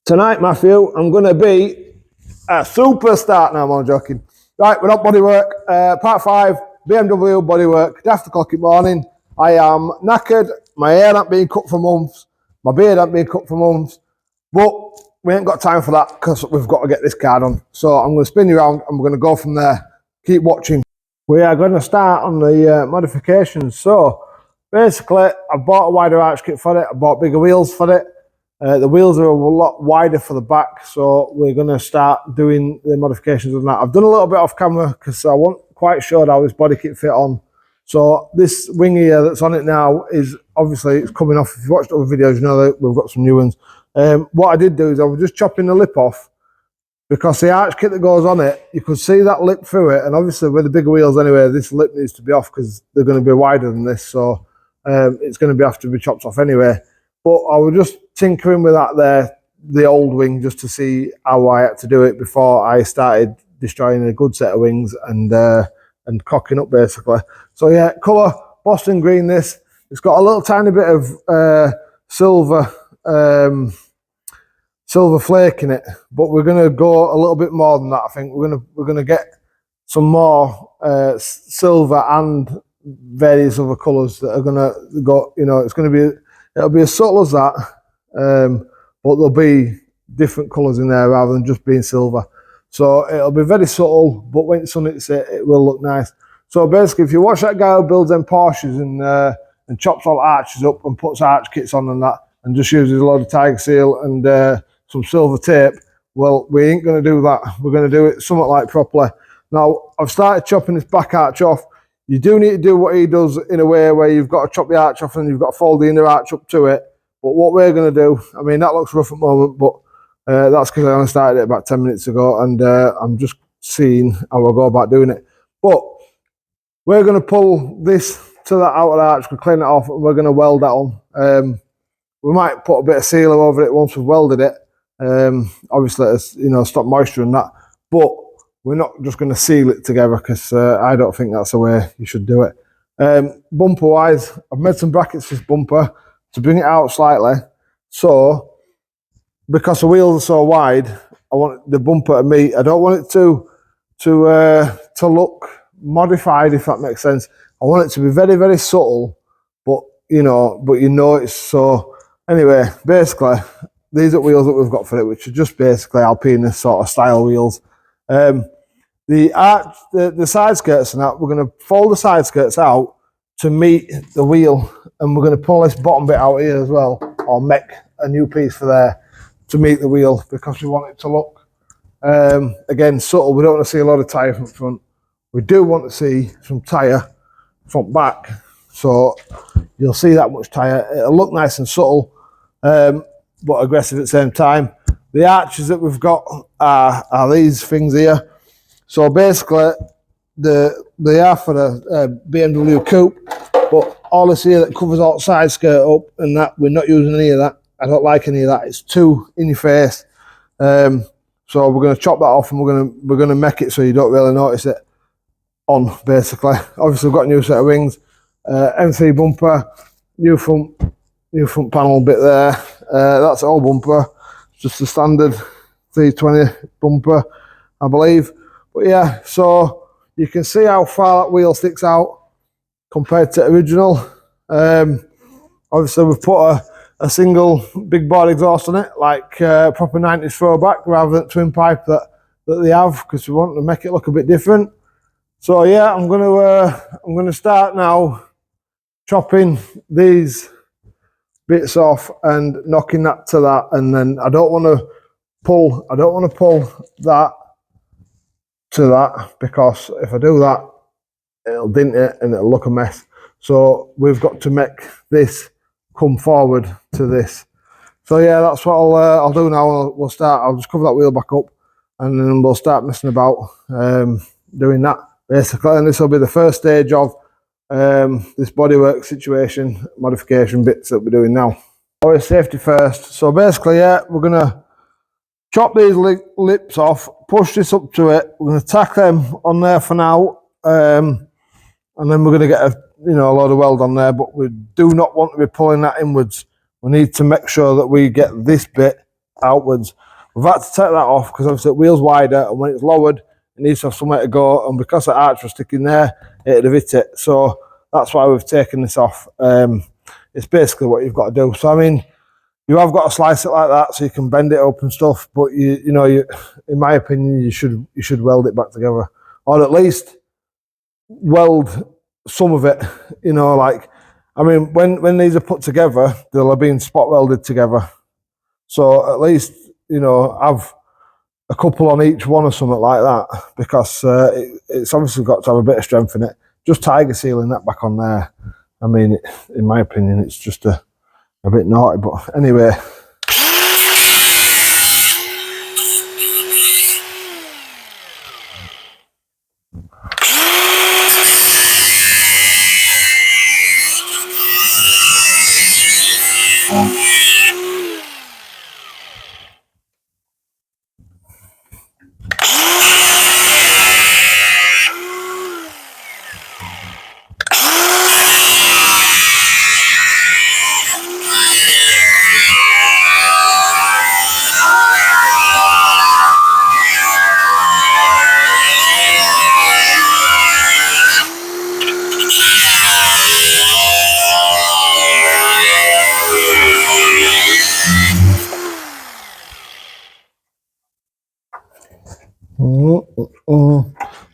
Tonight, Matthew, I'm going to be a superstar. No, I'm only joking. Right, we're at Bodywork, part 5, BMW Bodywork, day after clock in morning. I am knackered, my hair ain't been cut for months, my beard ain't been cut for months, but we ain't got time for that because we've got to get this car done. So I'm going to spin you around and we're going to go from there. Keep watching. We are going to start on the modifications. So basically, I bought a wider arch kit for it, I bought bigger wheels for it. The wheels are a lot wider for the back, so we're going to start doing the modifications on that. I've done a little bit off camera because I wasn't quite sure how this body kit fit on. So this wing here that's on it now is obviously it's coming off. If you've watched other videos, you know that we've got some new ones. What I did do is I was just chopping the lip off because the arch kit that goes on it, you could see that lip through it, and obviously with the bigger wheels anyway, this lip needs to be off because they're going to be wider than this, so it's going to have to be chopped off anyway. But I was just tinkering with that there, the old wing, just to see how I had to do it before I started destroying a good set of wings and cocking up basically. So yeah, colour Boston green. This it's got a little tiny bit of silver flake in it, but we're going to go a little bit more than that. I think we're going to get some more silver and various other colours that are going to go. You know, it's going to be. It'll be as subtle as that, but there'll be different colours in there rather than just being silver. So it'll be very subtle, but when sun hits it, it will look nice. So basically, if you watch that guy who builds them Porsches and chops all arches up and puts arch kits on and that, and just uses a load of Tiger Seal and some silver tape, well, we ain't going to do that. We're going to do it somewhat like properly. Now, I've started chopping this back arch off. You do need to do what he does in a way where you've got to chop the arch off and you've got to fold the inner arch up to it. But what we're going to do, I mean, that looks rough at the moment, but that's because I only started it about 10 minutes ago and I'm just seeing how I go about doing it. But we're going to pull this to that outer arch, we'll clean it off and we're going to weld that on. We might put a bit of sealer over it once we've welded it. Obviously, it's, you know, stop moisture and that. But we're not just going to seal it together because I don't think that's the way you should do it. Bumper wise, I've made some brackets for this bumper to bring it out slightly. So, because the wheels are so wide, I want the bumper to meet. I don't want it to look modified, if that makes sense. I want it to be very, very subtle, but you know it's so. Anyway, basically, these are wheels that we've got for it, which are just basically Alpina sort of style wheels. The side skirts and that, we're going to fold the side skirts out to meet the wheel, and we're going to pull this bottom bit out here as well, or make a new piece for there to meet the wheel because we want it to look again subtle. We don't want to see a lot of tyre from front. We do want to see some tyre front back, so you'll see that much tyre. It'll look nice and subtle, but aggressive at the same time. The arches that we've got are these things here. So basically, they are for the BMW coupe, but all this here that covers all the side skirt up and that, we're not using any of that. I don't like any of that. It's too in your face. So we're going to chop that off and we're going to make it so you don't really notice it on. Basically, obviously we've got a new set of wings, M3 bumper, new front panel bit there. That's all bumper. Just the standard 320 bumper, I believe. But yeah, so you can see how far that wheel sticks out compared to original. Obviously, we've put a single big bore exhaust on it, like proper 90s throwback, rather than twin pipe that they have, because we want to make it look a bit different. So yeah, I'm going to start now chopping these bits off and knocking that to that, and then I don't want to pull that to that, because if I do that, it'll dint it and it'll look a mess. So we've got to make this come forward to this. So yeah, that's what I'll do now. We'll start. I'll just cover that wheel back up, and then we'll start messing about doing that basically. And this will be the first stage of this bodywork situation, modification bits that we're doing now. Always safety first. So basically, yeah, we're gonna chop these lips off, push this up to it. We're gonna tack them on there for now, and then we're gonna get a load of weld on there. But we do not want to be pulling that inwards. We need to make sure that we get this bit outwards. We've had to take that off because obviously the wheel's wider, and when it's lowered, it needs to have somewhere to go, and because the arch was sticking there, it'd have hit it. So that's why we've taken this off. It's basically what you've got to do. So I mean, you have got to slice it like that so you can bend it up and stuff, but you know, in my opinion, you should weld it back together, or at least weld some of it. You know, like, I mean, when these are put together, they'll have been spot welded together. So at least, you know, have a couple on each one or something like that, because it's obviously got to have a bit of strength in it. Just tiger sealing that back on there, I mean, in my opinion, it's just a bit naughty, but anyway.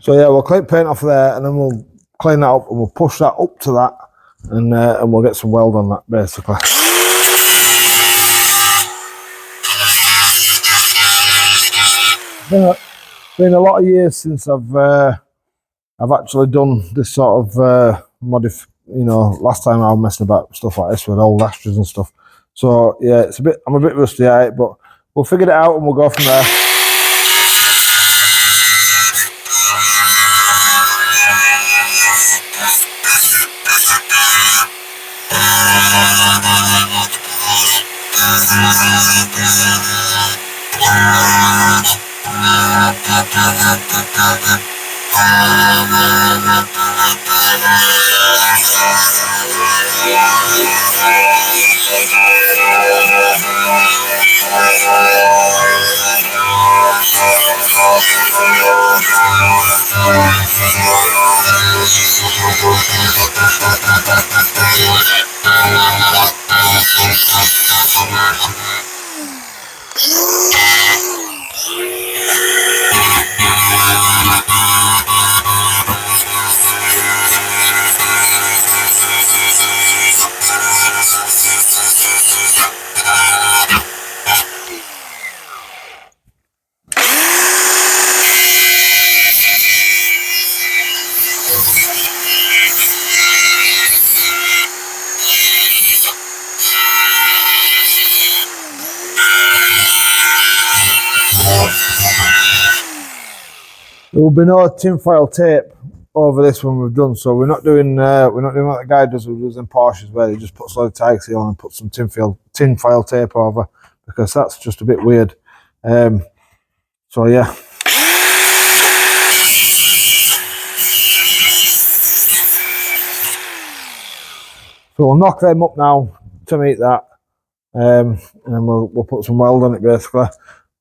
So yeah, we'll clean paint off there, and then we'll clean that up, and we'll push that up to that, and we'll get some weld on that basically. It's been a lot of years since I've actually done this sort of you know, last time I was messing about with stuff like this with old Astras and stuff. So yeah, I'm a bit rusty at it, but we'll figure it out and we'll go from there. There will be no tinfoil tape over this one we've done, so we're not doing what the guy does with them Porsches, where he just puts a load of tiger seal on and puts some tinfoil tape over, because that's just a bit weird. So yeah. So we'll knock them up now to meet that, and then we'll put some weld on it basically,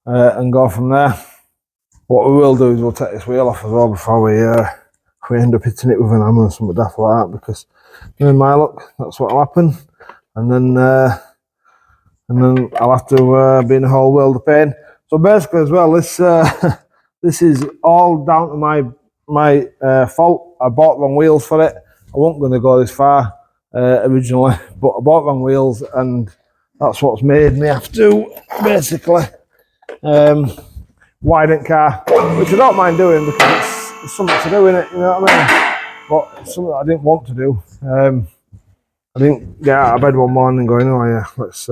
and go from there. What we will do is we'll take this wheel off as well before we end up hitting it with an hammer or something daft like that, because in my luck, that's what'll happen. And then I'll have to be in a whole world of pain. So basically, as well, this this is all down to my fault. I bought wrong wheels for it. I wasn't going to go this far originally, but I bought wrong wheels, and that's what's made me have to basically widen car, which I don't mind doing because it's something to do in it, you know what I mean? But it's something that I didn't want to do. I didn't get out of bed one morning going, oh yeah, let's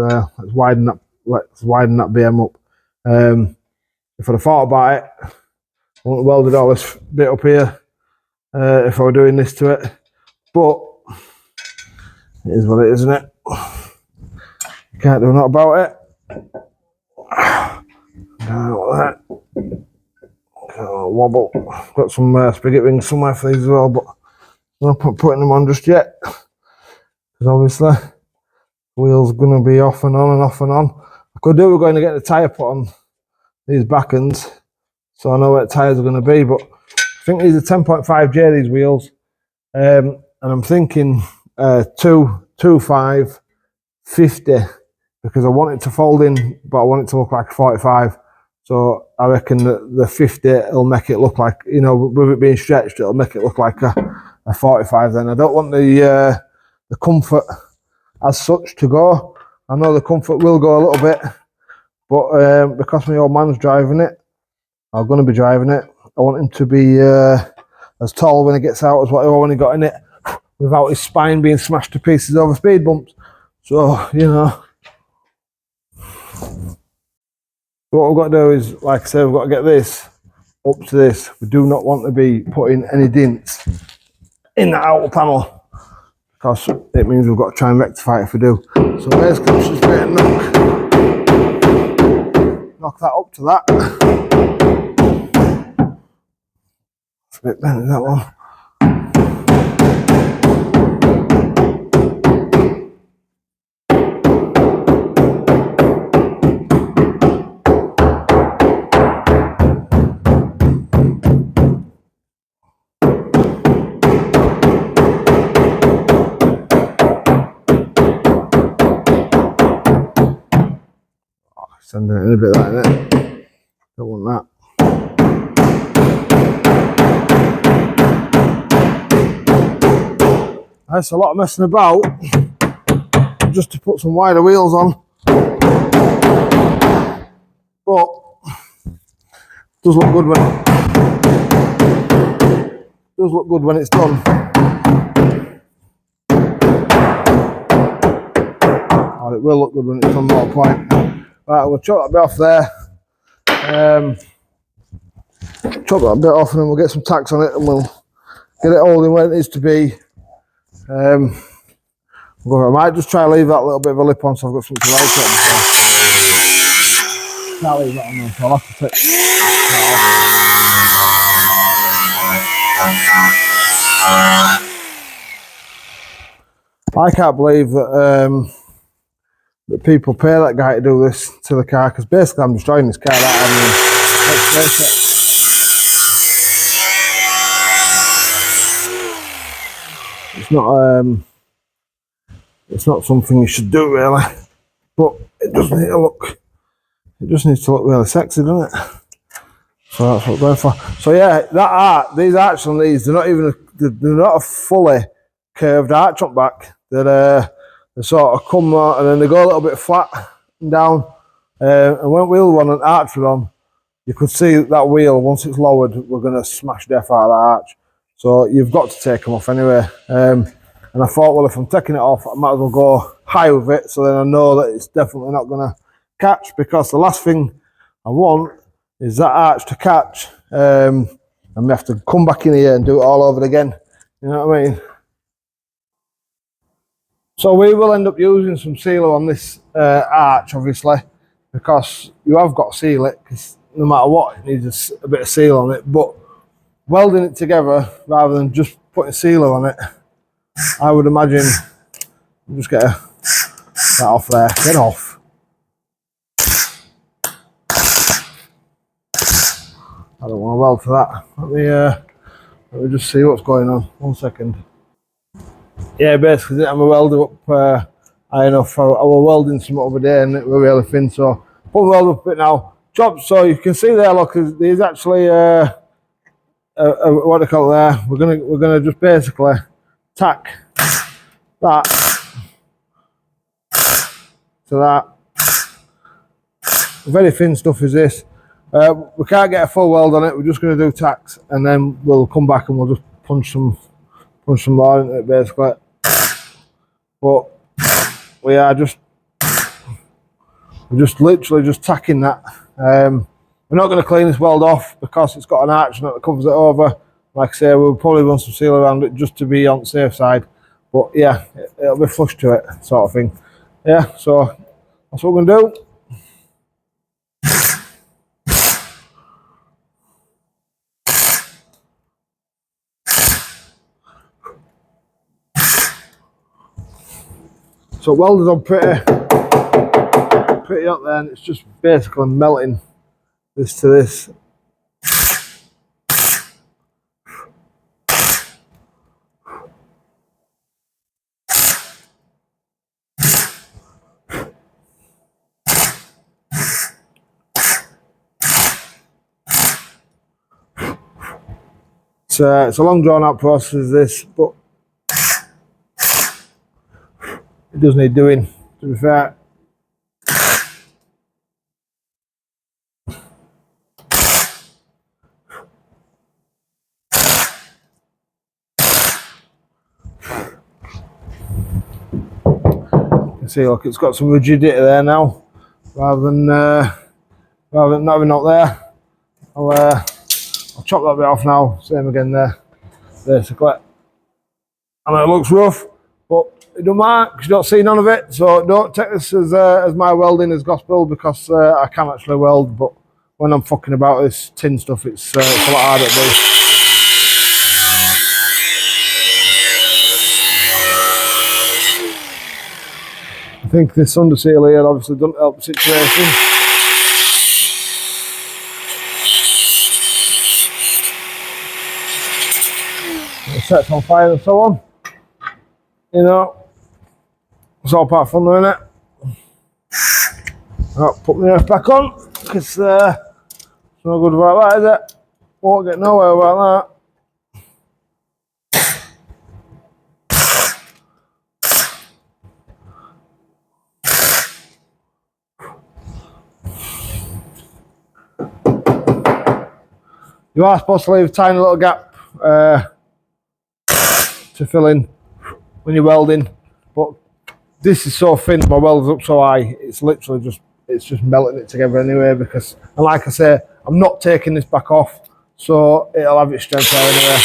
widen that BM up. If I'd have thought about it, I wouldn't have welded all this bit up here if I were doing this to it. But it is what it is, isn't it? You can't do nothing about it. Wobble. Got some spigot rings somewhere for these as well, but I'm not putting them on just yet, because obviously the wheel's going to be off and on and off and on. I Could do, we're going to get the tyre put on these back ends, so I know where the tyres are going to be, but I think these are 10.5J, these wheels, and I'm thinking 2.5, 50, because I want it to fold in, but I want it to look like a 45. So I reckon that the 50 will make it look like, you know, with it being stretched, it'll make it look like a 45 then. I don't want the comfort as such to go. I know the comfort will go a little bit, but because my old man's driving it, I'm going to be driving it, I want him to be as tall when he gets out as what when he got in it, without his spine being smashed to pieces over speed bumps. So, you know, what we've got to do is, like I said, we've got to get this up to this. We do not want to be putting any dents in that outer panel, because it means we've got to try and rectify it if we do. So basically, let's just get a knock that up to that. It's a bit bent, that one. Sending it in a bit like that. Don't want that. That's a lot of messing about just to put some wider wheels on, but it does look good when it's done. Or it will look good when it's done, more point. Right, we'll chop that bit off there. Chop that bit off, and then we'll get some tacks on it, and we'll get it holding where it needs to be. I might just try to leave that little bit of a lip on, so I've got something to weld it. Can't leave that on there, so I'll have to take that off. I can't believe that that people pay that guy to do this to the car, because basically I'm destroying this car. It's not something you should do really, but it does need to look. It just needs to look really sexy, doesn't it? So that's what we're going for. So yeah, these arches on these, they're not a fully curved arch up back. They sort of come and then they go a little bit flat and down. And when wheel one and arch were on, you could see that wheel, once it's lowered, we're going to smash death out of that arch. So you've got to take them off anyway. And I thought, well, if I'm taking it off, I might as well go high with it, so then I know that it's definitely not going to catch, because the last thing I want is that arch to catch, and we have to come back in here and do it all over again. You know what I mean? So we will end up using some sealer on this arch, obviously, because you have got to seal it, because no matter what, it needs a bit of seal on it. But welding it together rather than just putting sealer on it, I would imagine, just get that off there. Get off. I don't want to weld for that. Let me just see what's going on. 1 second. Yeah, basically, I'm a welder up high enough. I was welding some other day and it was really thin, so put the weld up a bit now. Chop, so you can see there, look, there's actually what do you call it there? We're gonna just basically tack that to that. Very thin stuff is this. We can't get a full weld on it. We're just going to do tacks, and then we'll come back and we'll just punch some more into it, basically. But we're just literally just tacking that. We're not going to clean this weld off because it's got an arch that covers it over. Like I say, we'll probably run some seal around it just to be on the safe side. But yeah, it'll be flush to it, sort of thing. Yeah, so that's what we're going to do. So welded on pretty pretty hot there, and it's just basically melting this to this. It's a long drawn out process this, but it does need doing, to be fair. You can see, look, it's got some rigidity there now, rather than not having up there. I'll chop that bit off now, same again there, basically. And it looks rough, but it don't matter because you don't see none of it. So don't take this as my welding as gospel, because I can actually weld, but when I'm fucking about this tin stuff, it's a lot harder to do. I think this underseal here obviously doesn't help the situation. It sets on fire and so on. You know, it's all part of fun, isn't it? I'll put my earth back on, because it's no good about that, is it? Won't get nowhere about that. You are supposed to leave a tiny little gap to fill in when you're welding, but this is so thin, my weld's up so high, it's literally just melting it together anyway, because, and like I say, I'm not taking this back off, so it'll have its strength there anyway.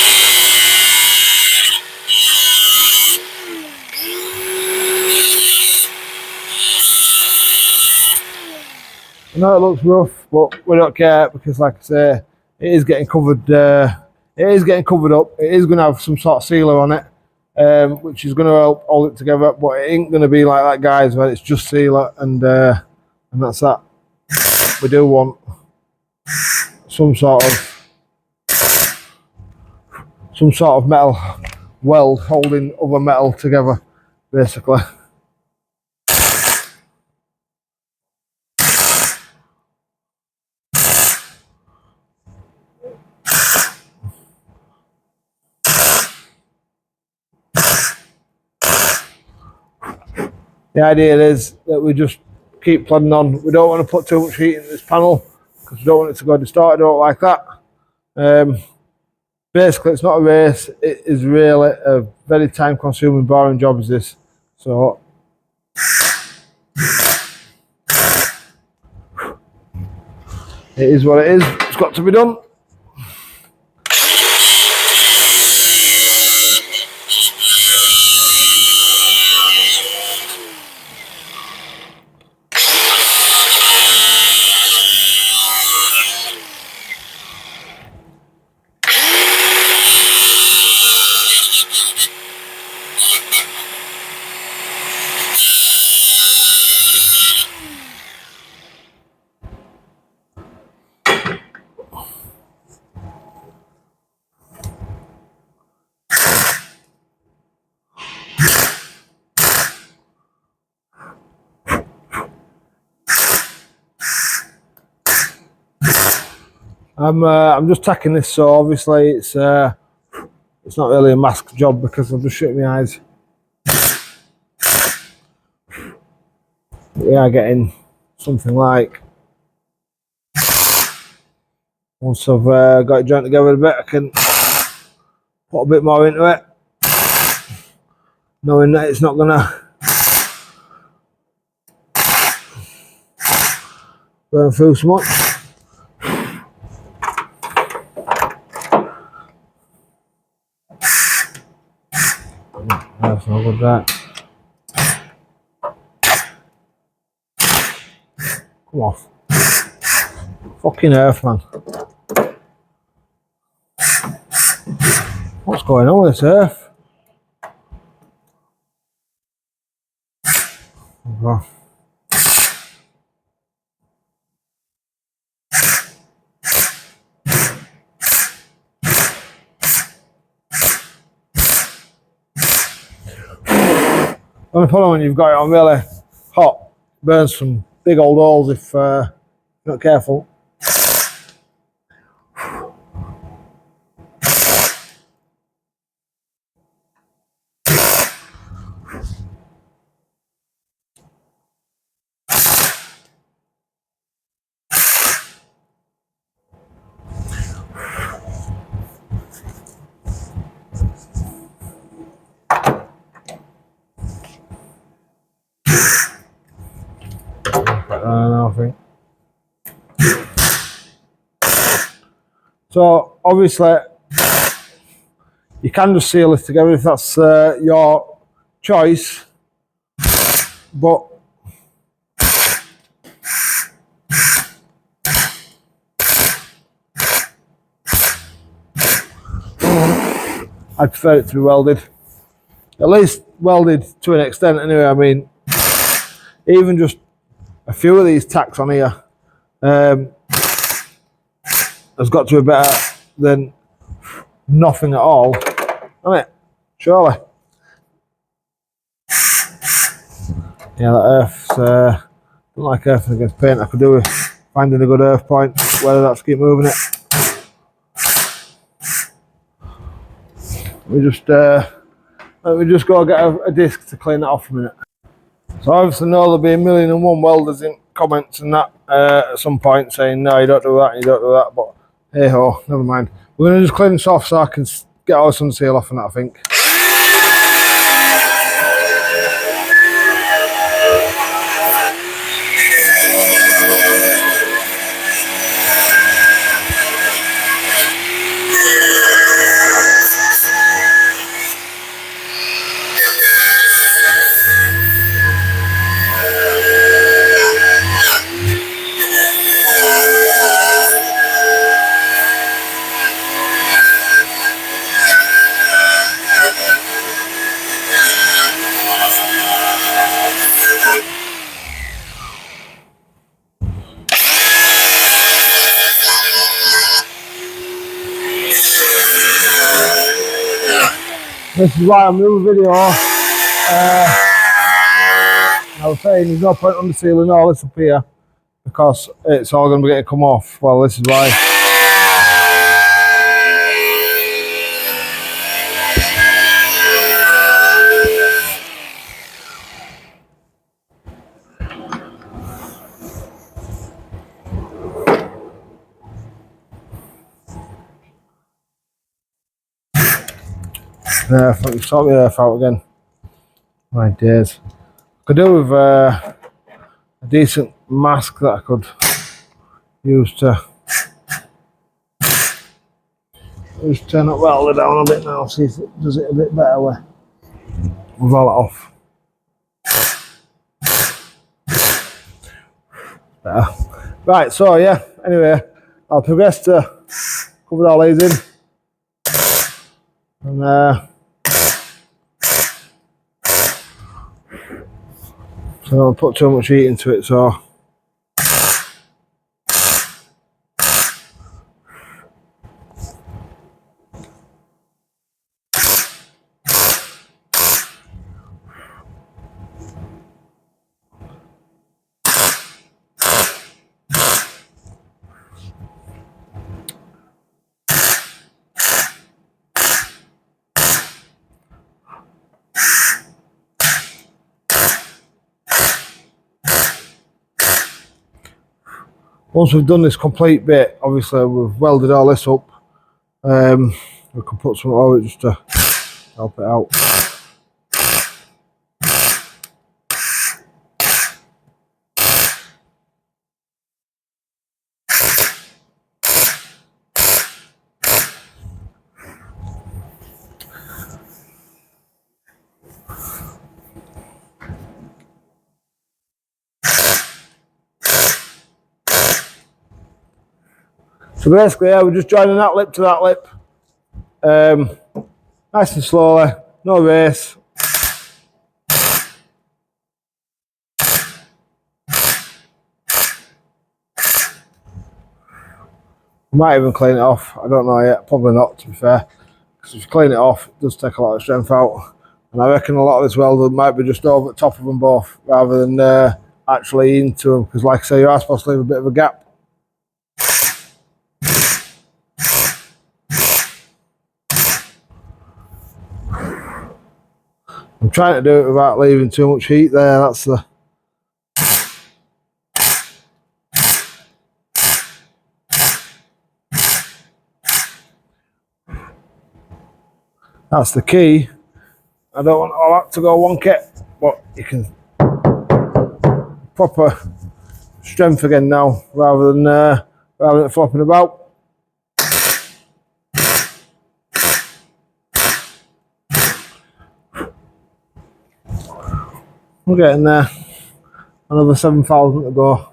I know it looks rough, but we don't care, because like I say, it is getting covered. It is getting covered up. It is going to have some sort of sealer on it, which is going to help hold it together. But it ain't going to be like that, guys, where it's just sealer and that's that. We do want some sort of metal weld holding other metal together, basically. The idea is that we just keep plodding on. We don't want to put too much heat in this panel, because we don't want it to go distorted or like that. Basically, it's not a race. It is really a very time-consuming, boring job as this. So it is what it is. It's got to be done. I'm just tacking this, so obviously it's not really a mask job, because I'm just shutting my eyes. We are getting something like, once I've got it joined together a bit, I can put a bit more into it, knowing that it's not gonna burn through so much. That's not good, that. Come off. Fucking earth, man. What's going on with this earth? Oh, Only problem when you've got it on really hot, burns some big old holes if you're not careful. I think. So obviously you can just seal this together if that's your choice, but I prefer it to be welded. At least welded to an extent anyway. I mean, even just a few of these tacks on here has got to be better than nothing at all, hasn't it? Surely. Yeah, that earth's, don't like earthing against paint. I could do with finding a good earth point, whether that's keep moving it. Let me just go get a disc to clean that off a minute. So I obviously know there'll be a million and one welders in comments and that at some point saying no, you don't do that, you don't do that, but hey ho, never mind. We're going to just clean this off so I can get all the sun seal off and that, I think. This is why I'm doing a video. I was saying there's no point under sealing all this up here because it's all going to be getting come off. Well, this is why. Yeah, I thought you sort the earth out again. My days. Could do with a decent mask that I could use to just turn that welder down a bit now, see if it does it a bit better with all it off. Better. Right, so yeah, anyway, I'll progress to cover all these in. And so I don't put too much heat into it, so once we've done this complete bit, obviously we've welded all this up, we can put some over it just to help it out. So basically, yeah, we're just joining that lip to that lip, nice and slowly, no race. We might even clean it off, I don't know yet, probably not to be fair, because if you clean it off, it does take a lot of strength out, And I reckon a lot of this welder might be just over the top of them both rather than actually into them, because like I say, you are supposed to leave a bit of a gap. I'm trying to do it without leaving too much heat there. That's the key. I don't want all that to go wonky, but you can proper strength again now rather than flopping about. We're getting there. Another 7,000 to go.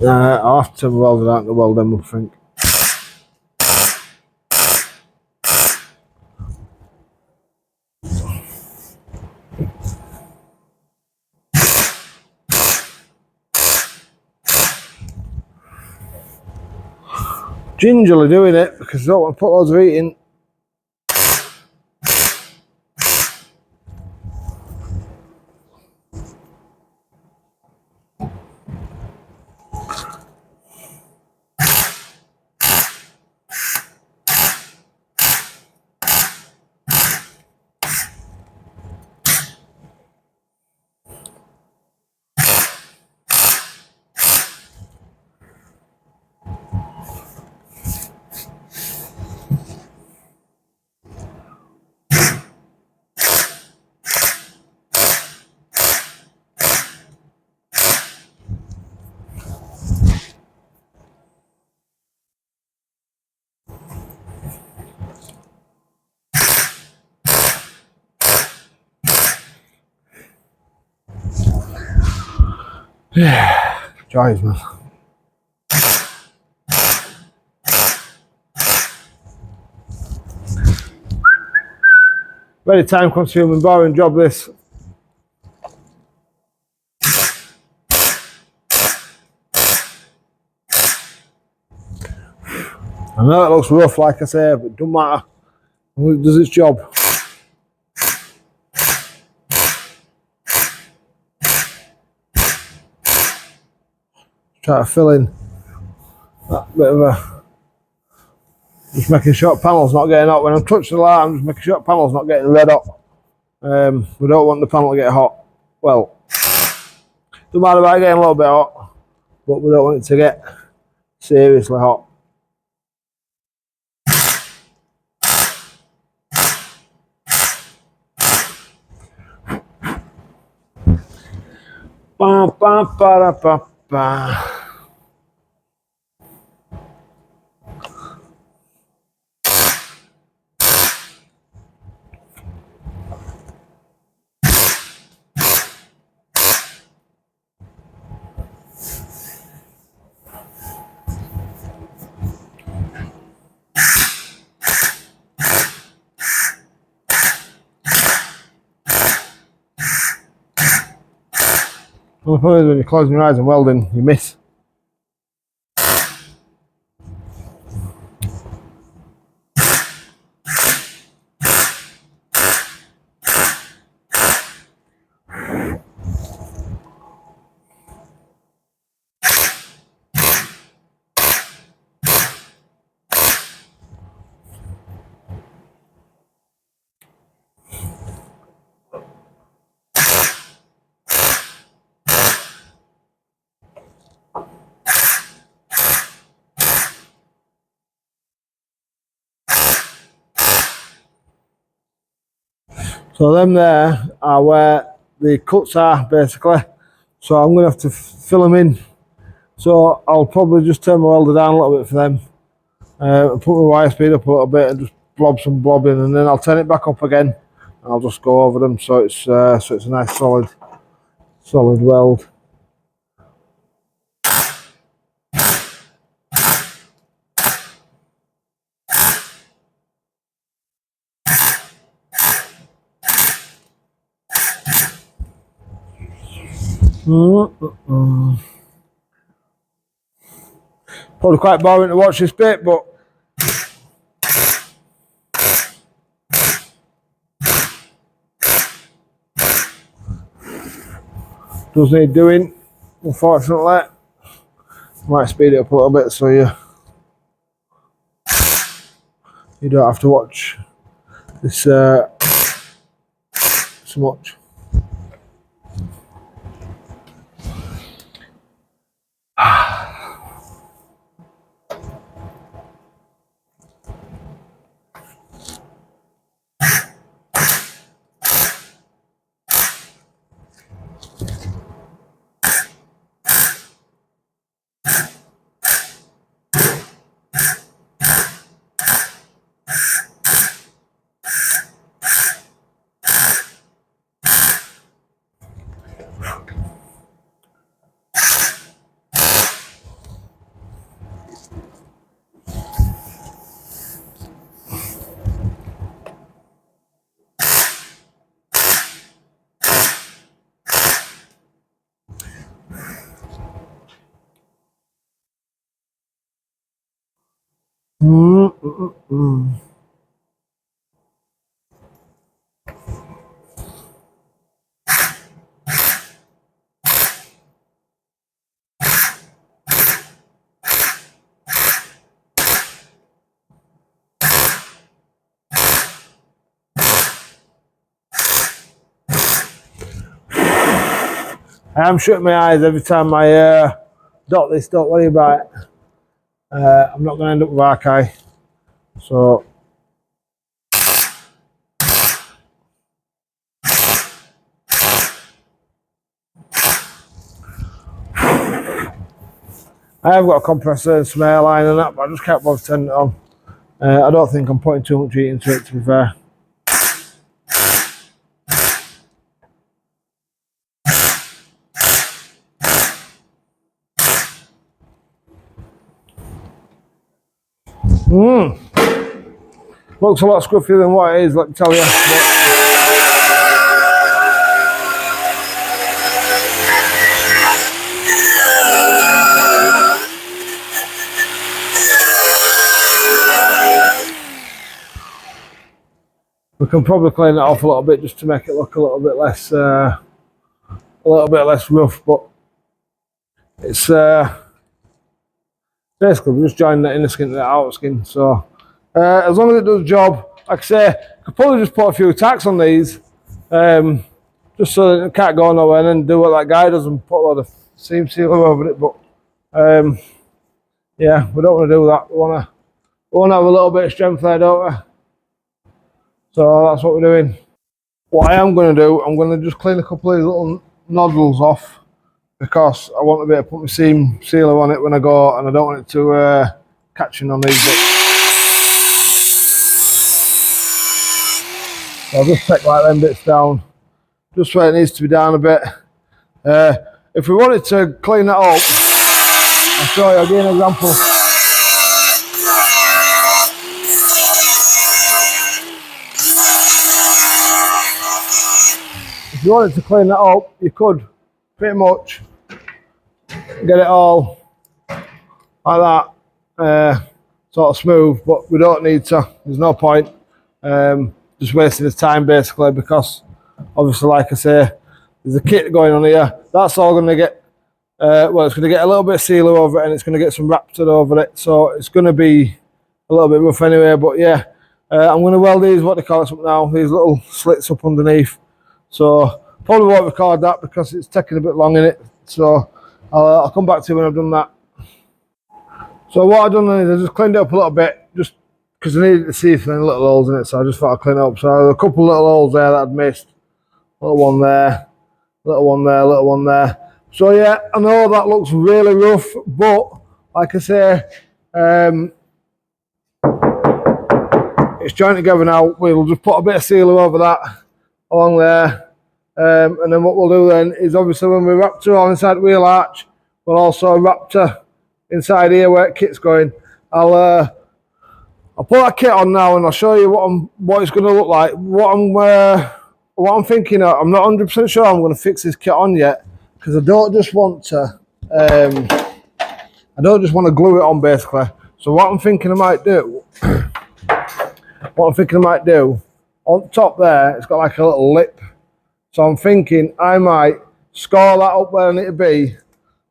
I'll have to weld it out to weld them, I think. Gingerly doing it because I don't want to put loads of heat in. Joys, man. Very time consuming, boring job this. I know it looks rough, like I say, but it doesn't matter. It does its job. Try to fill in that bit of a... Just making sure panel's not getting hot. When I'm touching the light, I'm just making sure panel's not getting red hot. We don't want the panel to get hot. Well, doesn't matter about getting a little bit hot, but we don't want it to get seriously hot. Ba, ba, ba, ba, ba. Well, the problem is when you're closing your eyes and welding, you miss. So them there are where the cuts are basically. So I'm going to have to fill them in. So I'll probably just turn my welder down a little bit for them. Put my wire speed up a little bit and just blob some blob in, and then I'll turn it back up again. And I'll just go over them so it's a nice solid weld. Probably quite boring to watch this bit, but does need doing, unfortunately. Might speed it up a little bit so you don't have to watch this so much. I am shutting my eyes every time I dot this, don't worry about it. I'm not going to end up with archive. So I have got a compressor and some airline and that, but I just can't bother turning it on. I don't think I'm putting too much heat into it, to be fair. Looks a lot scruffier than what it is, let me tell you. We can probably clean it off a little bit just to make it look a little bit less rough, but it's basically we're just joining the inner skin to the outer skin. So as long as it does the job, like I say, I could probably just put a few tacks on these, just so that it can't go nowhere, and then do what that guy does and put a lot of seam sealer over it. But yeah, we don't want to do that. We want to have a little bit of strength there, don't we? So that's what we're doing. What I am going to do, I'm going to just clean a couple of these little nodules off, because I want to be able to put my seam sealer on it when I go, and I don't want it to catching on these bits. So I'll just take like them bits down, just where it needs to be down a bit. If we wanted to clean that up, I'll show you, I'll give you an example. If you wanted to clean that up, you could pretty much get it all like that, sort of smooth, but we don't need to. There's no point just wasting his time, basically, because obviously, like I say, there's a kit going on here. That's all going to get, well, it's going to get a little bit of sealer over it, and it's going to get some Raptor over it, so it's going to be a little bit rough anyway. But yeah, I'm going to weld these, what they call it up now, these little slits up underneath. So probably won't record that because it's taking a bit long in it. So I'll come back to you when I've done that. So what I've done is I just cleaned it up a little bit, just because I needed to see if there were any little holes in it. So I just thought I'd clean it up. So there were a couple of little holes there that I'd missed. Little one there, little one there, little one there. So yeah, I know that looks really rough, but like I say, it's joined together now. We'll just put a bit of sealer over that along there. And then what we'll do then is, obviously when we Raptor on inside the wheel arch, we'll also Raptor inside here where the kit's going. I'll put that kit on now and I'll show you what it's going to look like. What I'm thinking of, I'm not 100% sure I'm going to fix this kit on yet. because I don't just want to glue it on basically. So what I'm thinking I might do, on top there, it's got like a little lip. So I'm thinking I might score that up where I need to be,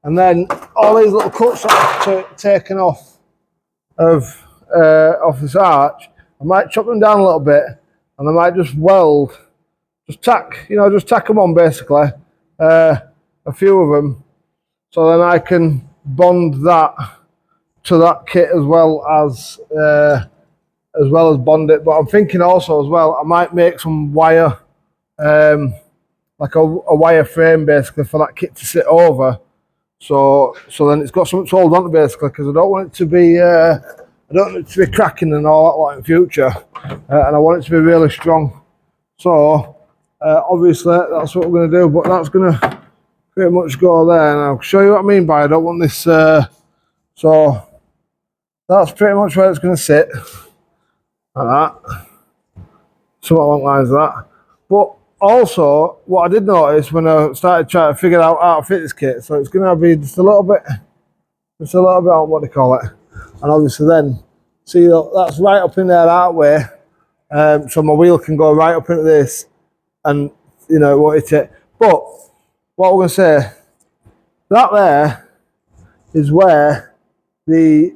and then all these little cuts that I've taken off of this arch, I might chop them down a little bit, and I might just weld, just tack them on basically, a few of them, so then I can bond that to that kit as well as bond it. But I'm thinking also as well, I might make some wire, like a wire frame basically for that kit to sit over. So then it's got something to hold on to basically, because I don't want it to be cracking and all that like in future, and I want it to be really strong. So obviously that's what we're going to do, but that's going to pretty much go there, and I'll show you what I mean by I don't want this. So that's pretty much where it's going to sit, like that, something along the lines of that. But also, what I did notice when I started trying to figure out how to fit this kit, so it's going to be just a little bit on what they call it, and obviously then see that's right up in there that way, so my wheel can go right up into this, and you know what it is. But what we're going to say, that there is where the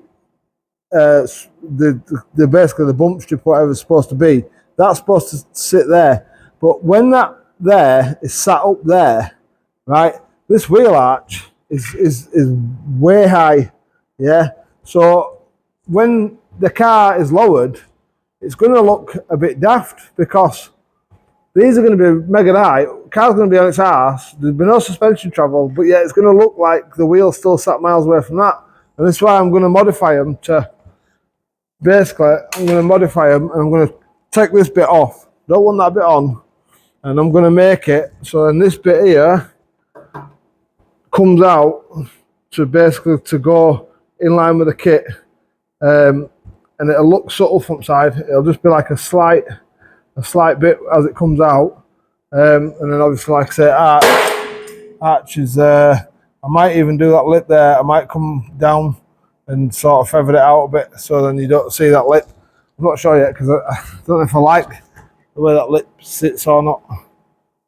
basically the bump strip, whatever it's supposed to be, that's supposed to sit there. But when that there is sat up there, right, this wheel arch is way high, yeah. So when the car is lowered, it's going to look a bit daft, because these are going to be mega high. Car's going to be on its arse. There's been no suspension travel, but yet it's going to look like the wheel's still sat miles away from that. And that's why I'm going to modify them to, basically, I'm going to modify them, and I'm going to take this bit off. Don't want that bit on. And I'm going to make it so then this bit here comes out to basically to go in line with the kit. And it'll look subtle from side. It'll just be like a slight bit as it comes out. And then obviously, like I say, arch is I might even do that lip there. I might come down and sort of feather it out a bit, so then you don't see that lip. I'm not sure yet, because I don't know if I like the way that lip sits or not.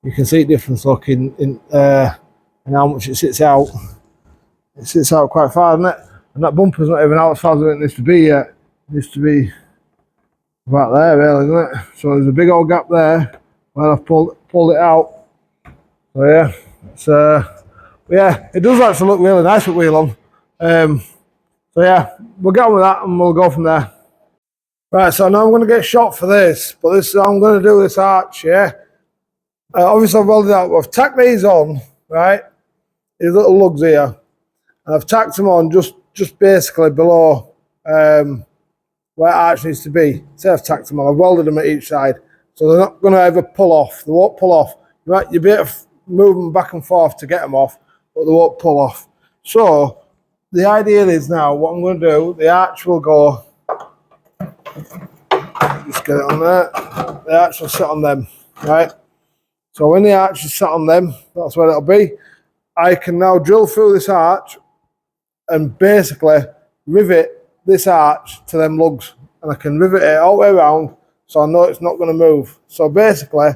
You can see the difference, look, in how much it sits out. It sits out quite far, doesn't it? And that bumper's not even out as far as it needs to be yet. It needs to be about there, really, isn't it? So there's a big old gap there where I've pulled it out. So yeah, it does actually look really nice with wheel on. So yeah, we'll get on with that and we'll go from there. Right, so now I'm going to get shot for this, but this is how I'm going to do this arch, yeah? Obviously I've welded out, I've tacked these on, right? These little lugs here. And I've tacked them on just basically below where the arch needs to be. So I've tacked them on, I've welded them at each side. So they're not going to ever pull off, they won't pull off. Right, you'll be able to move them back and forth to get them off, but they won't pull off. So the idea is now, what I'm going to do, the arch will go, just get it on there, the arch will sit on them, right? So when the arch is sat on them, that's where it'll be. I can now drill through this arch and basically rivet this arch to them lugs, and I can rivet it all the way around, so I know it's not going to move. So basically,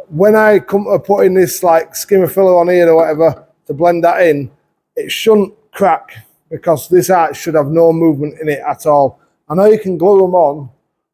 when I come to put in this like skimmer filler on here or whatever to blend that in, it shouldn't crack, because this arch should have no movement in it at all. I know you can glue them on,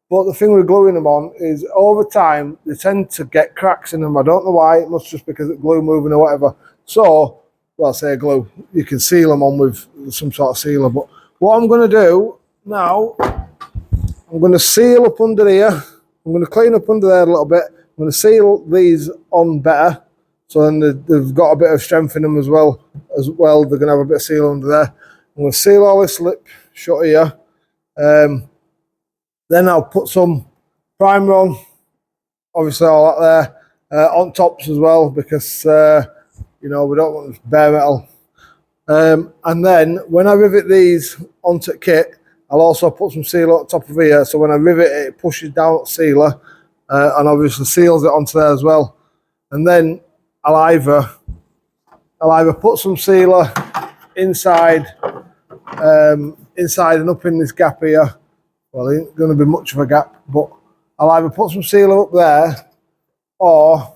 but the thing with gluing them on is over time they tend to get cracks in them. I don't know why. It must just because of glue moving or whatever. So, well, say glue, you can seal them on with some sort of sealer. But what I'm going to do now, I'm going to seal up under here. I'm going to clean up under there a little bit. I'm going to seal these on better, so then they've got a bit of strength in them as well. They're going to have a bit of seal under there. I'm going to seal all this lip shut here. Then I'll put some primer on, obviously all that there, on tops as well, because you know, we don't want this bare metal. And then when I rivet these onto the kit, I'll also put some sealer on top of here, so when I rivet it, it pushes down the sealer, and obviously seals it onto there as well. And then I'll either I'll either put some sealer inside, inside and up in this gap here. Well, it ain't going to be much of a gap, but I'll either put some sealer up there, or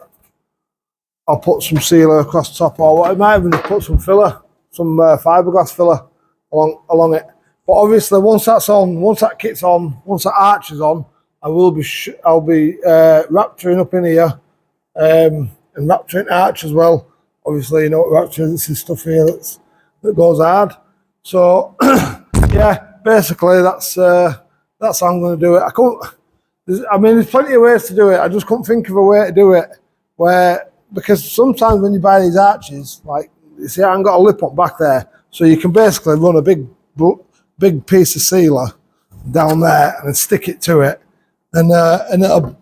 I'll put some sealer across the top, or what I might even just put some filler, some fiberglass filler along it. But obviously, once that's on, once that kit's on, once that arch is on, I'll be rapturing up in here, and rapturing arch as well. Obviously, you know what rapture is. This is stuff here that goes hard. So yeah, basically that's how I'm going to do it. I mean, there's plenty of ways to do it. I just couldn't think of a way to do it because sometimes when you buy these arches, like you see, I haven't got a lip up back there, so you can basically run a big piece of sealer down there and then stick it to it, and it'll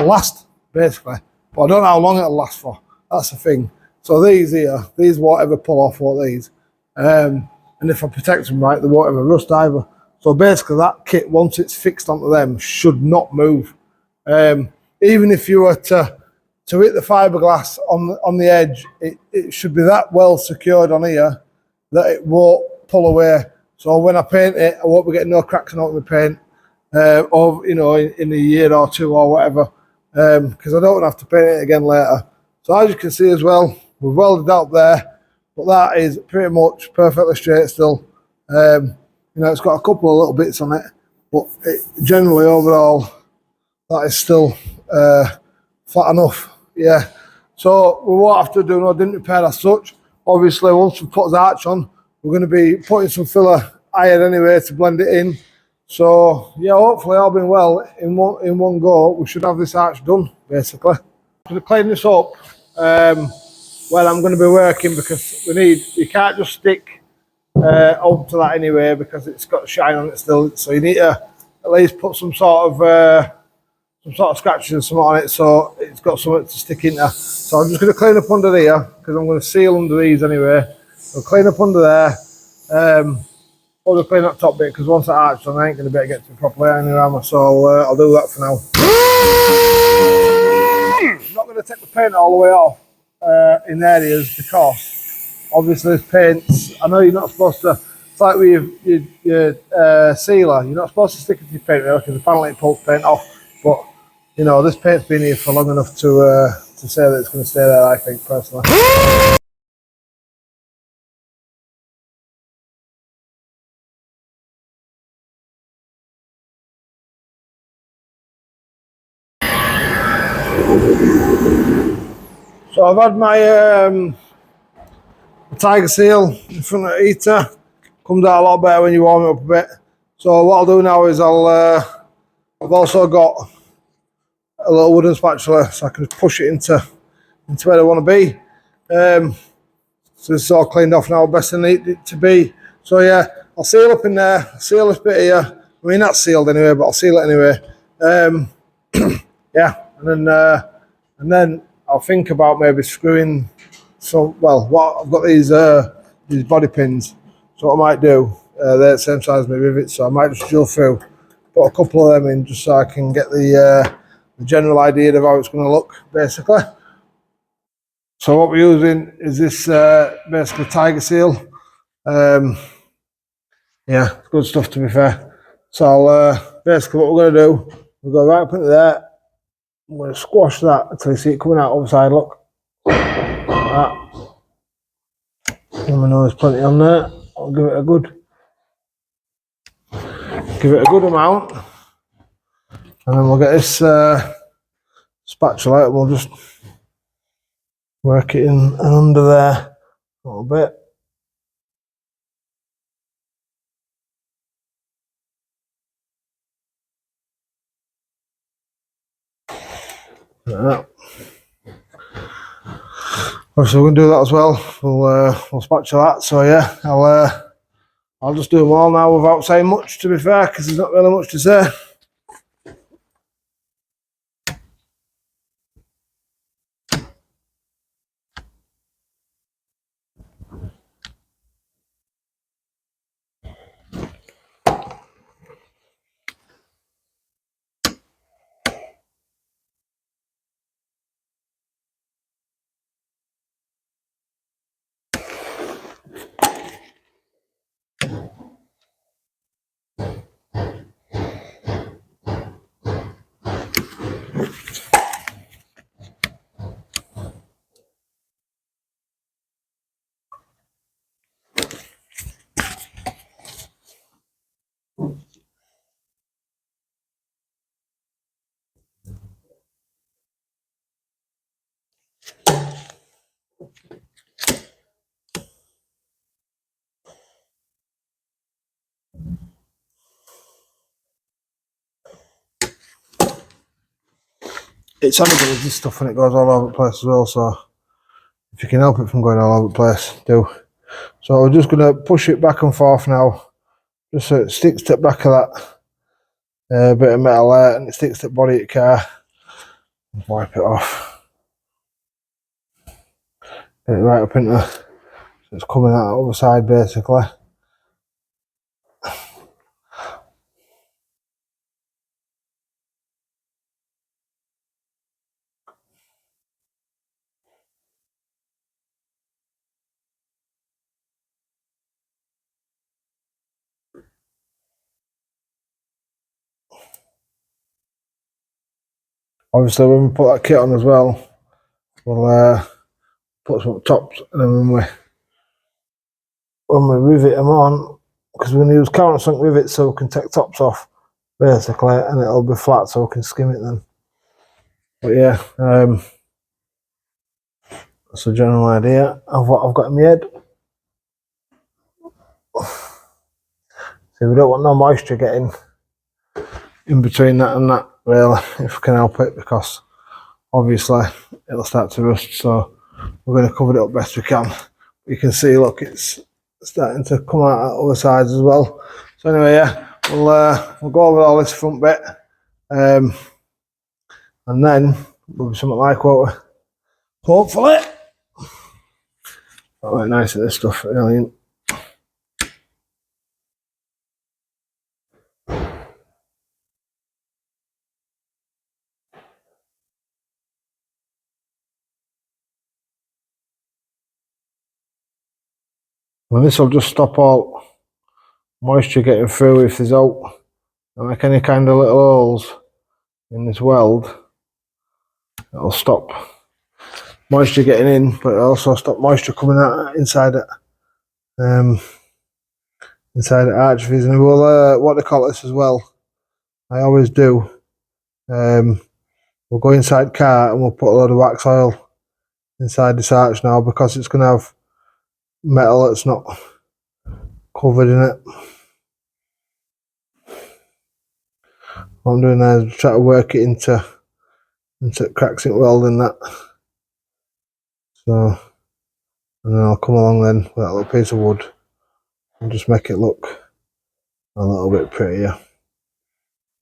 last basically. But I don't know how long it'll last for. That's the thing. So these won't ever pull off, what these, and if I protect them right, they won't ever rust either. So basically, that kit, once it's fixed onto them, should not move. Even if you were to hit the fiberglass on the edge, it should be that well secured on here that it won't pull away. So when I paint it, I won't be getting no cracks out of the paint, or in a year or two or whatever, because I don't have to paint it again later. So as you can see as well, we've welded out there, but that is pretty much perfectly straight still. It's got a couple of little bits on it, but generally overall, that is still flat enough. Yeah. So we won't have to do no dent repair as such. Obviously, once we put the arch on, we're going to be putting some filler iron anyway to blend it in. So yeah, hopefully all being well, in one go, we should have this arch done basically. I'm going to clean this up where I'm going to be working, because you can't just stick onto that anyway, because it's got shine on it still. So you need to at least put some sort of scratches and something on it, so it's got something to stick into. So I'm just going to clean up under here, because I'm going to seal under these anyway. I'll clean up under there. I'll clean that top bit, because once that arch on, I ain't going to be able to get to it properly anyway, so I'll do that for now. I'm not going to take the paint all the way off in areas, because obviously this paint's, I know you're not supposed to, it's like with your sealer, you're not supposed to stick it to your paint really, because apparently it pulls paint off, but this paint's been here for long enough to say that it's going to stay there, I think, personally. So I've had my tiger seal in front of the heater. Comes out a lot better when you warm it up a bit. So what I'll do now is I've also got a little wooden spatula, so I can push it into where I want to be. So this is all cleaned off now, best I need it to be. So yeah, I'll seal up in there, seal this bit here. I mean, that's sealed anyway, but I'll seal it anyway. Yeah, and then I'll think about maybe screwing I've got these body pins. So what I might do, they're the same size as my rivets, so I might just drill through, put a couple of them in, just so I can get the general idea of how it's going to look, basically. So what we're using is this basically tiger seal. Yeah, it's good stuff, to be fair. So basically what we're going to do, we'll go right up into there. I'm going to squash that until you see it coming out other side, look. Like that. And we know there's plenty on there. I'll give it a good amount. And then we'll get this spatula out, and we'll just work it in and under there a little bit. Like that. Obviously, we're going to do that as well. We'll spatula that. So yeah, I'll just do them all now without saying much, to be fair, because there's not really much to say. it's handy with this stuff when it goes all over the place as well, so if you can help it from going all over the place, do. So we're just going to push it back and forth now, just so it sticks to the back of that bit of metal there, and it sticks to the body of the car. Wipe it off. Get it right up into, so it's coming out the other side basically. Obviously when we put that kit on as well, we'll put some tops, and then when we rivet them on, because we're going to use countersunk rivets so we can take tops off basically, and it'll be flat so we can skim it then. But yeah, that's a general idea of what I've got in my head. So we don't want no moisture getting in between that and that, really, if we can help it, because obviously it'll start to rust, so we're going to cover it up best we can. You can see, look, it's starting to come out at other sides as well. So anyway, yeah, we'll go over all this front bit, and then we'll be something like what we hopefully. Quite nice at this stuff, really. And this will just stop all moisture getting through if there's out, like any kind of little holes in this weld. It'll stop moisture getting in, but it'll also stop moisture coming out inside it, inside the architraves. And we'll what they call this as well, I always do, we'll go inside car and we'll put a load of wax oil inside this arch now, because it's going to have metal that's not covered in it. What I'm doing there is try to work it into cracks in welding that. So, and then I'll come along then with that little piece of wood and just make it look a little bit prettier.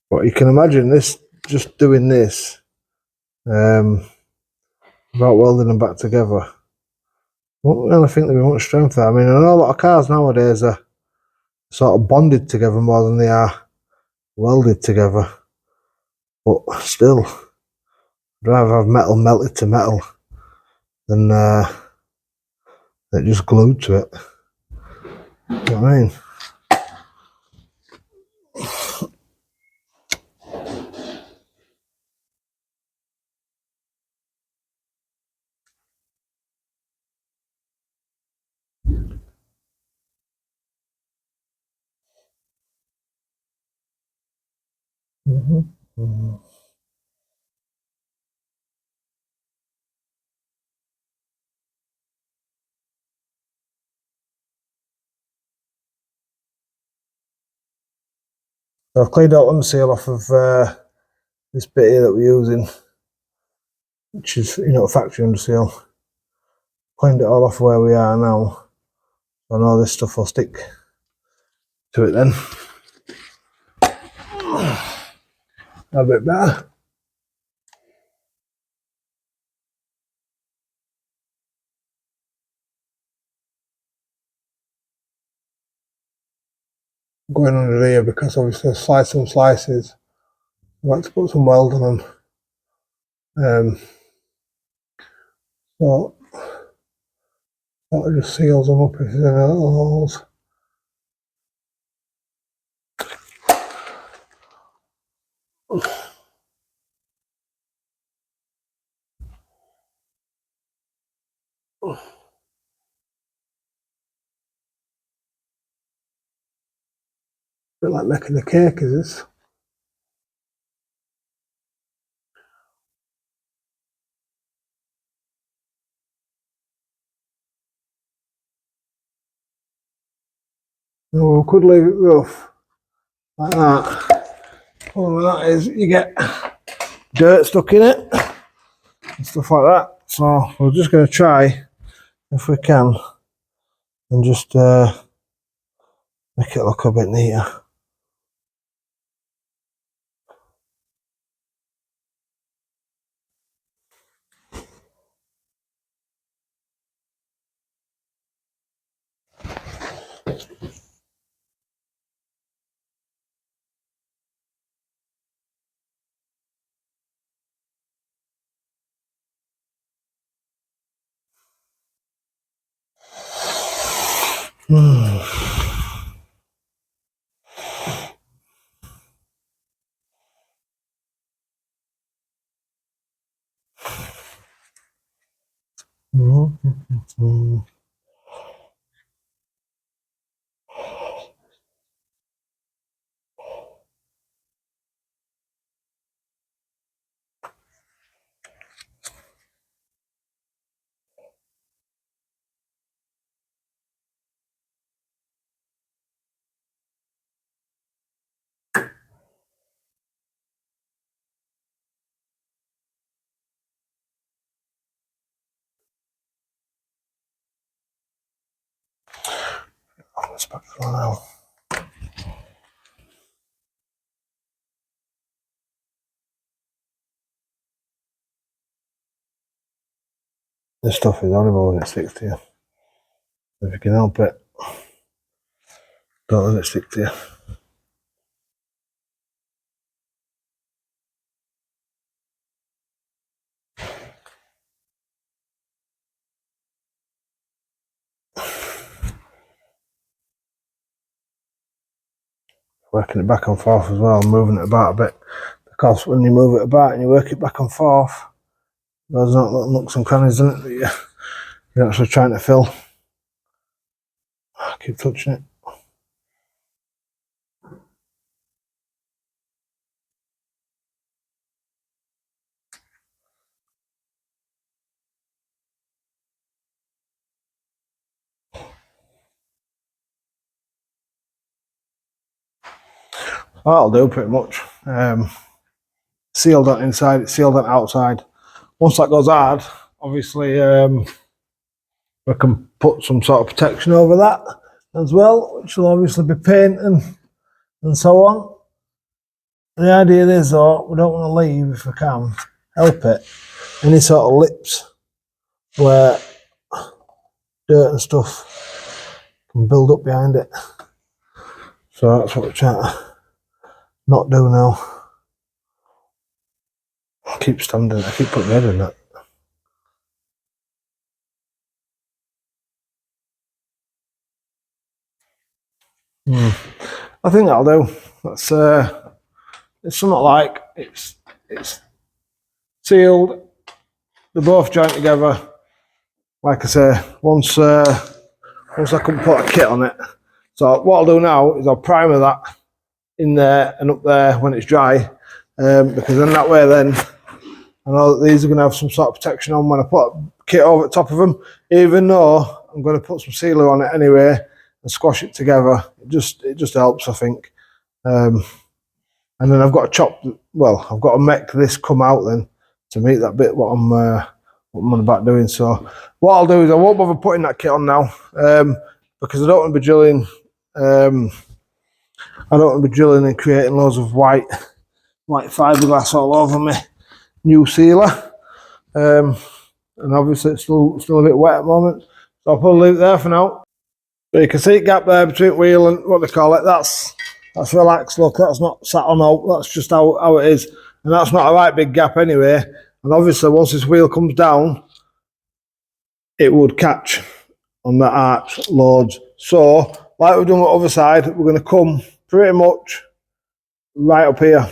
But you can imagine this, just doing this, without welding them back together, I don't really think there'll be much strength there. I mean, I know a lot of cars nowadays are sort of bonded together more than they are welded together, but still, I'd rather have metal melted to metal than it just glued to it. You know what I mean? So I've cleaned out the seal off of this bit here that we're using, which is, you know, factory under seal. Cleaned it all off where we are now. I know this stuff will stick to it then. A bit better. Going under here because obviously I slice some slices. I like to put some weld on them. So that just seals them up if there's any little holes. A bit like making a cake, is this? No, we could leave it rough, like that. The problem with that is you get dirt stuck in it. and stuff like that. So we're just going to try, if we can, and just make it look a bit neater. Let's back to now. This stuff is horrible when it sticks to you. If you can help it, don't let it stick to you. Working it back and forth as well, moving it about a bit, because when you move it about and you work it back and forth, there's not little nooks and crannies in it that you're actually trying to fill. I keep touching it. That'll do pretty much. Sealed on inside, sealed on outside. Once that goes hard, obviously we can put some sort of protection over that as well, which will obviously be paint and so on. The idea is though, we don't want to leave, if we can help it, any sort of lips where dirt and stuff can build up behind it. So that's what we're trying to not do now. I keep standing, I keep putting my head in that. I think that'll do. That's it's something like it's sealed. They're both joined together. Like I say, once I can put a kit on it. So what I'll do now is I'll primer that in there and up there when it's dry, because then that way then I know that these are going to have some sort of protection on when I put a kit over the top of them, even though I'm going to put some sealer on it anyway and squash it together. It just helps, I think. And then I've got to chop, well, I've got to make this come out then to meet that bit what I'm on about doing. So what I'll do is I won't bother putting that kit on now, because I don't want to be drilling. I don't want to be drilling and creating loads of white fiberglass all over me new sealer. And obviously it's still a bit wet at the moment, so I'll put a loop there for now. But you can see a gap there between wheel and what they call it. That's relaxed, look, that's not sat on out, that's just how it is. And that's not a right big gap anyway. And obviously once this wheel comes down, it would catch on that arch loads. So, like we've done with the other side, we're going to come pretty much right up here.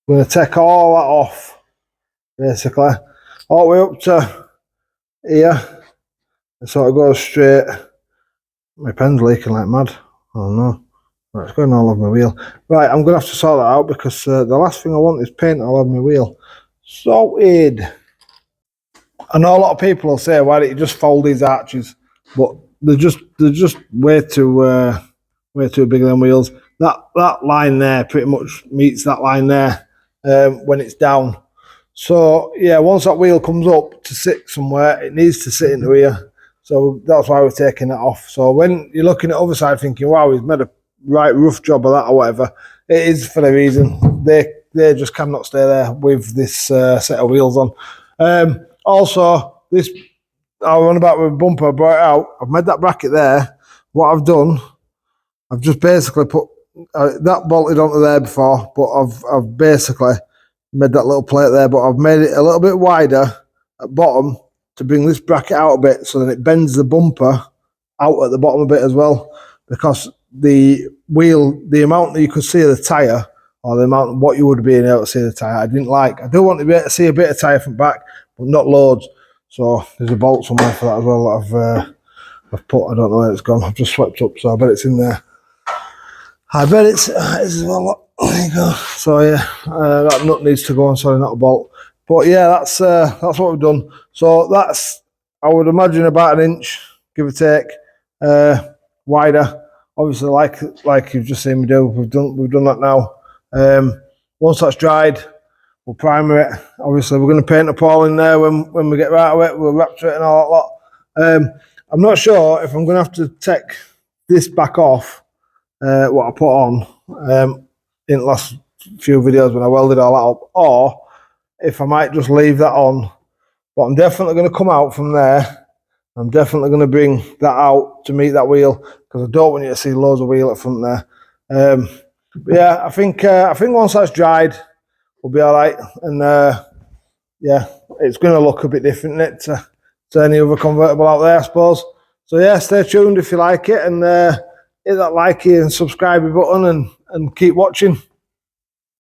We're going to take all that off, basically, all the way up to here. And so it goes straight. My pen's leaking like mad. Oh no. Right, it's going all over my wheel. Right, I'm going to have to sort that out because the last thing I want is paint all over my wheel. Sorted. I know a lot of people will say, why don't you just fold these arches? But they're just way too big on wheels. That line there pretty much meets that line there when it's down. So yeah, once that wheel comes up to sit somewhere, it needs to sit into here. So that's why we're taking it off. So when you're looking at the other side thinking, wow, he's made a right rough job of that or whatever, it is for a reason. They just cannot stay there with this set of wheels on. Also, this, I run about with a bumper, I brought it out. I've made that bracket there. What I've done, I've just basically put that bolted onto there before, but I've basically made that little plate there, but I've made it a little bit wider at bottom to bring this bracket out a bit so that it bends the bumper out at the bottom a bit as well, because the wheel, the amount that you could see of the tyre, or the amount of what you would be able to see of the tyre, I didn't like. I do want to be able to see a bit of tyre from back, but not loads. So there's a bolt somewhere for that as well that I've put. I don't know where it's gone. I've just swept up, so I bet it's in there. I bet it's as well. There you go. So yeah, that nut needs to go on. Sorry, not a bolt. But yeah, that's what we've done. So that's, I would imagine, about 1 inch, give or take, wider. Obviously, like you've just seen me do, we've done that now. Once that's dried, we'll primer it. Obviously, we're going to paint a pole in there when we get right of it. We'll rapture it and all that lot. I'm not sure if I'm going to have to take this back off, what I put on in the last few videos when I welded all that up, or if I might just leave that on. But I'm definitely going to come out from there. I'm definitely going to bring that out to meet that wheel, because I don't want you to see loads of wheel at front there. But yeah, I think once that's dried, we'll be all right. And yeah, it's going to look a bit different to any other convertible out there, I suppose. So yeah, stay tuned if you like it, and hit that like and subscribe button, and keep watching.